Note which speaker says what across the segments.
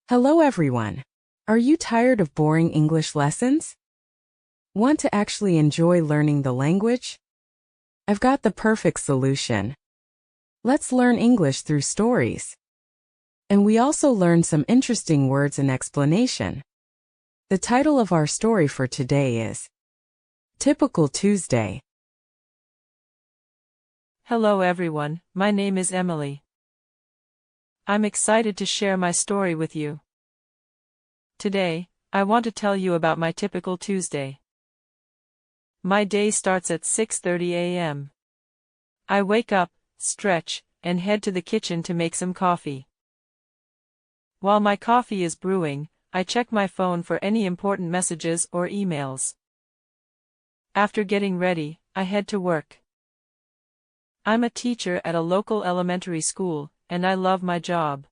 Speaker 1: Hello everyone. Are you tired of boring English lessons? Want to actually enjoy learning the language? I've got the perfect solution. Let's learn English through stories. And we also learn some interesting words and explanation. The title of our story for today is Typical Tuesday.
Speaker 2: Hello everyone, my name is Emily. I'm excited to share my story with you. Today, I want to tell you about my typical Tuesday. My day starts at 6:30 a.m. I wake up, stretch, and head to the kitchen to make some coffee. While my coffee is brewing, I check my phone for any important messages or emails. After getting ready, I head to work. I'm a teacher at a local elementary school, and I love my job.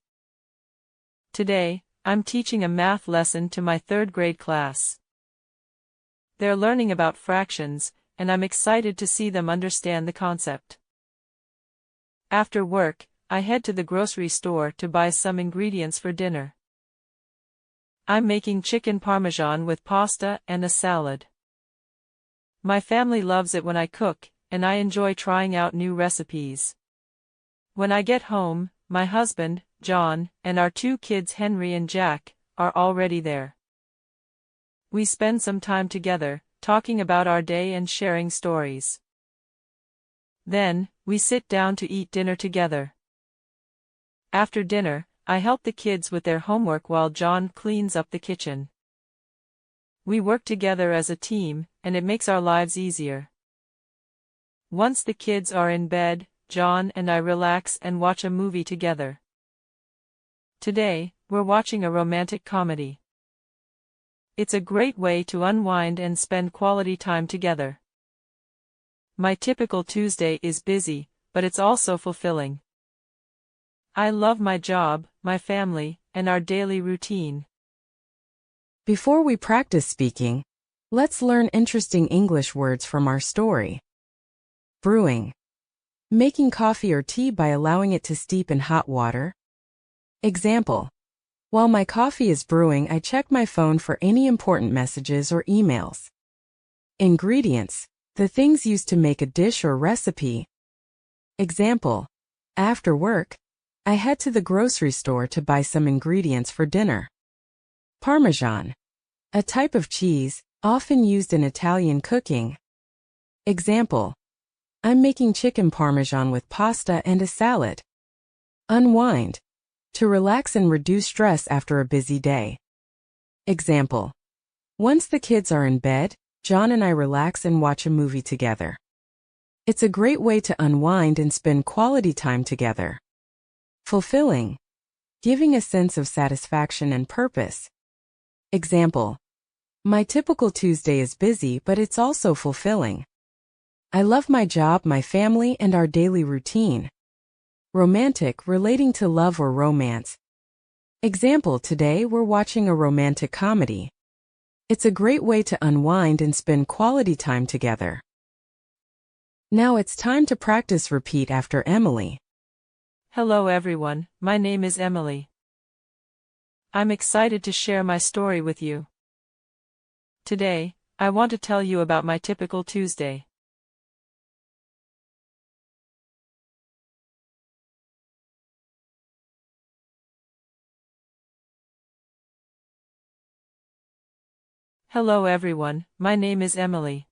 Speaker 2: Today, I'm teaching a math lesson to my third grade class. They're learning about fractions, and I'm excited to see them understand the concept. After work, I head to the grocery store to buy some ingredients for dinner. I'm making chicken parmesan with pasta and a salad. My family loves it when I cook, and I enjoy trying out new recipes. When I get home, my husband, John, and our two kids Henry and Jack, are already there. We spend some time together, talking about our day and sharing stories. Then, we sit down to eat dinner together. After dinner, I help the kids with their homework while John cleans up the kitchen. We work together as a team, and it makes our lives easier. Once the kids are in bed, John and I relax and watch a movie together. Today, we're watching a romantic comedy. It's a great way to unwind and spend quality time together. My typical Tuesday is busy, but it's also fulfilling. I love my job, my family, and our daily routine.
Speaker 1: Before we practice speaking, let's learn interesting English words from our story. Brewing. Making coffee or tea by allowing it to steep in hot water. Example. While my coffee is brewing, I check my phone for any important messages or emails. Ingredients. The things used to make a dish or recipe. Example. After work, I head to the grocery store to buy some ingredients for dinner. Parmesan. A type of cheese, often used in Italian cooking. Example. I'm making chicken parmesan with pasta and a salad. Unwind. To relax and reduce stress after a busy day. Example. Once the kids are in bed, John and I relax and watch a movie together. It's a great way to unwind and spend quality time together. Fulfilling. Giving a sense of satisfaction and purpose. Example. My typical Tuesday is busy, but it's also fulfilling. I love my job, my family, and our daily routine. Romantic, relating to love or romance. Example, today we're watching a romantic comedy. It's a great way to unwind and spend quality time together. Now it's time to practice. Repeat after Emily.
Speaker 2: Hello everyone, my name is Emily. I'm excited to share my story with you. Today, I want to tell you about my typical Tuesday. Hello everyone, my name is Emily.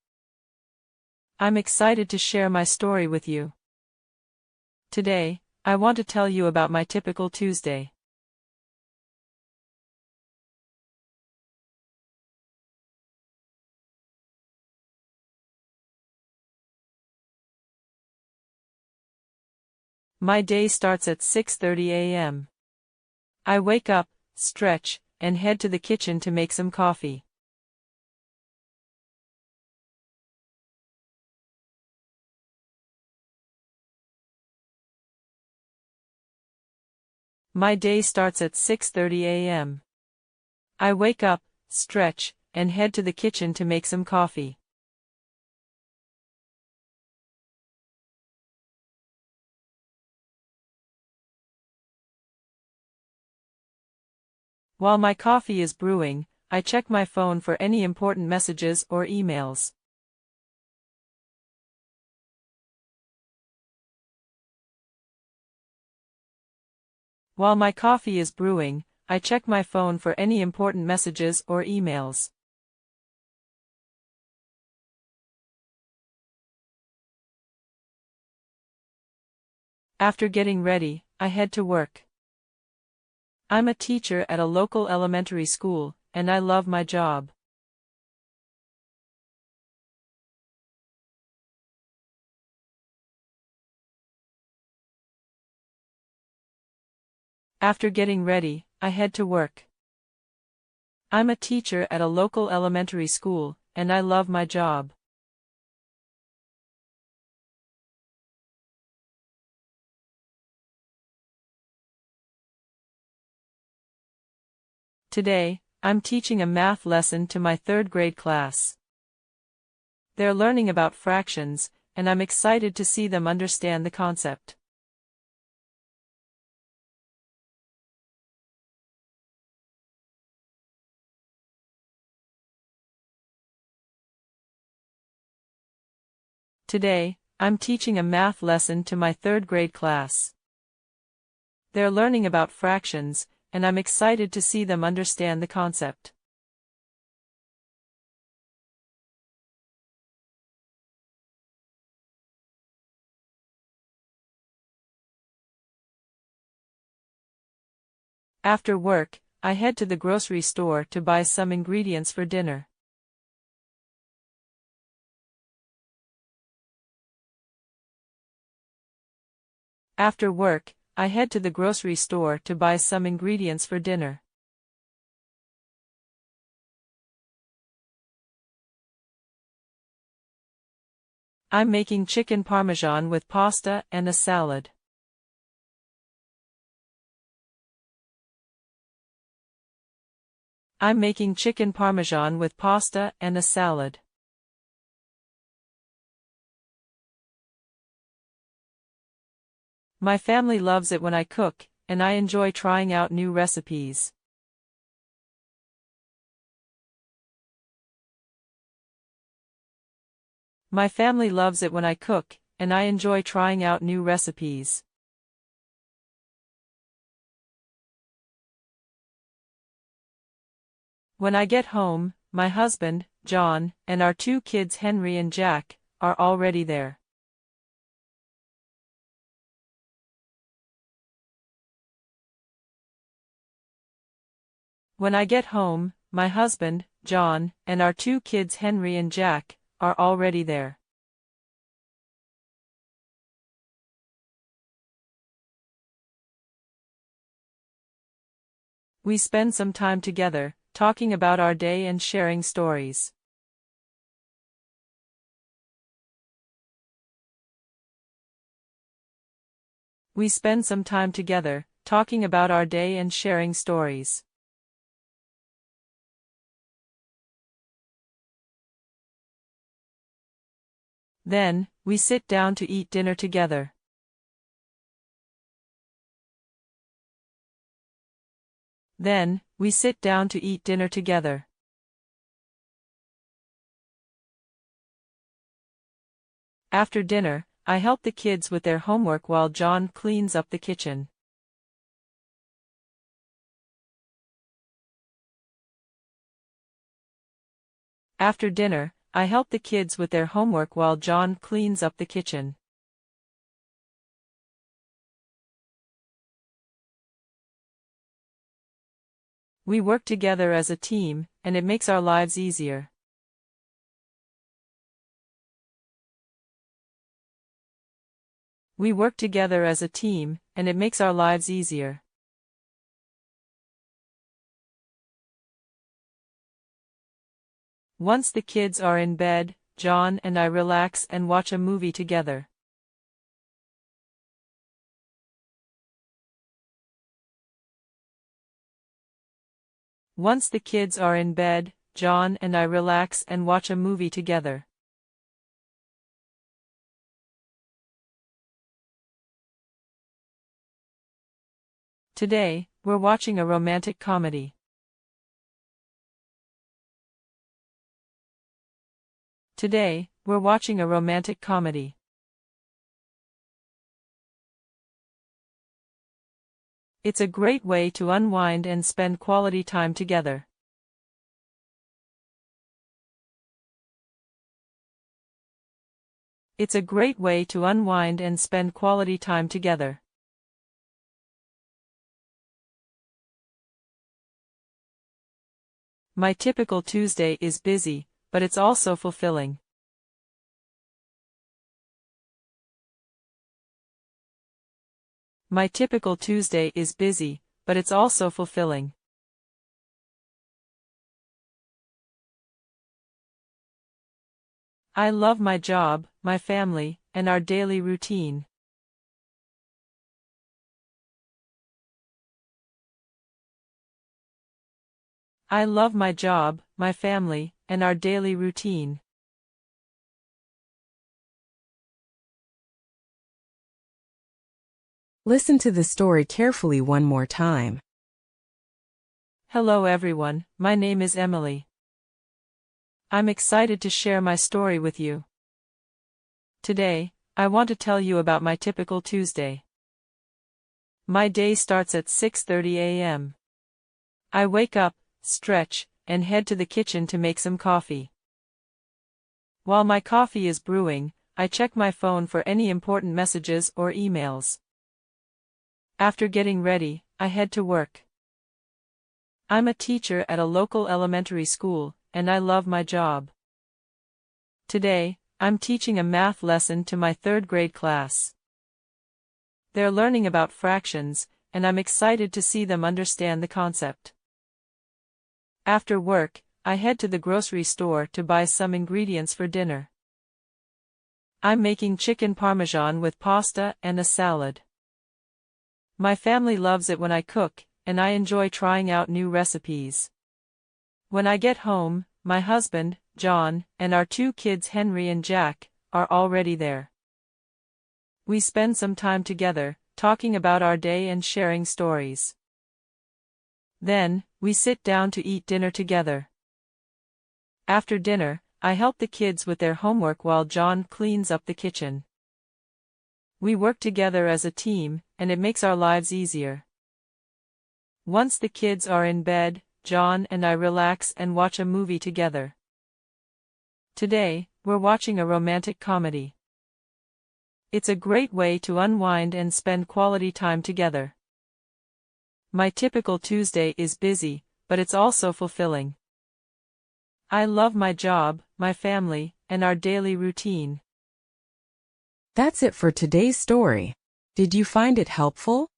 Speaker 2: I'm excited to share my story with you. Today, I want to tell you about my typical Tuesday. My day starts at 6:30 a.m. I wake up, stretch, and head to the kitchen to make some coffee. My day starts at 6:30 a.m. I wake up, stretch, and head to the kitchen to make some coffee. While my coffee is brewing, I check my phone for any important messages or emails. While my coffee is brewing, I check my phone for any important messages or emails. After getting ready, I head to work. I'm a teacher at a local elementary school, and I love my job. After getting ready, I head to work. I'm a teacher at a local elementary school, and I love my job. Today, I'm teaching a math lesson to my third grade class. They're learning about fractions, and I'm excited to see them understand the concept. Today, I'm teaching a math lesson to my third grade class. They're learning about fractions, and I'm excited to see them understand the concept. After work, I head to the grocery store to buy some ingredients for dinner. After work, I head to the grocery store to buy some ingredients for dinner. I'm making chicken parmesan with pasta and a salad. I'm making chicken parmesan with pasta and a salad. My family loves it when I cook, and I enjoy trying out new recipes. My family loves it when I cook, and I enjoy trying out new recipes. When I get home, my husband, John, and our two kids Henry and Jack, are already there. When I get home, my husband, John, and our two kids Henry and Jack, are already there. We spend some time together, talking about our day and sharing stories. We spend some time together, talking about our day and sharing stories. Then, we sit down to eat dinner together. Then, we sit down to eat dinner together. After dinner, I help the kids with their homework while John cleans up the kitchen. After dinner, I help the kids with their homework while John cleans up the kitchen. We work together as a team, and it makes our lives easier. We work together as a team, and it makes our lives easier. Once the kids are in bed, John and I relax and watch a movie together. Once the kids are in bed, John and I relax and watch a movie together. Today, we're watching a romantic comedy. Today, we're watching a romantic comedy. It's a great way to unwind and spend quality time together. It's a great way to unwind and spend quality time together. My typical Tuesday is busy, but it's also fulfilling. My typical Tuesday is busy, but it's also fulfilling. I love my job, my family, and our daily routine. I love my job, my family, and our daily routine.
Speaker 1: Listen to the story carefully one more time.
Speaker 2: Hello everyone, my name is Emily. I'm excited to share my story with you. Today, I want to tell you about my typical Tuesday. My day starts at 6:30 a.m. I wake up, stretch, and head to the kitchen to make some coffee. While my coffee is brewing, I check my phone for any important messages or emails. After getting ready, I head to work. I'm a teacher at a local elementary school, and I love my job. Today, I'm teaching a math lesson to my third grade class. They're learning about fractions, and I'm excited to see them understand the concept. After work, I head to the grocery store to buy some ingredients for dinner. I'm making chicken parmesan with pasta and a salad. My family loves it when I cook, and I enjoy trying out new recipes. When I get home, my husband, John, and our two kids Henry and Jack, are already there. We spend some time together, talking about our day and sharing stories. Then, we sit down to eat dinner together. After dinner, I help the kids with their homework while John cleans up the kitchen. We work together as a team, and it makes our lives easier. Once the kids are in bed, John and I relax and watch a movie together. Today, we're watching a romantic comedy. It's a great way to unwind and spend quality time together. My typical Tuesday is busy, but it's also fulfilling. I love my job, my family, and our daily routine.
Speaker 1: That's it for today's story. Did you find it helpful?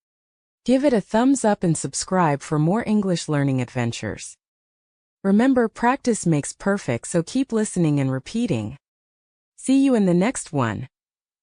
Speaker 1: Give it a thumbs up and subscribe for more English learning adventures. Remember, practice makes perfect, so keep listening and repeating. See you in the next one.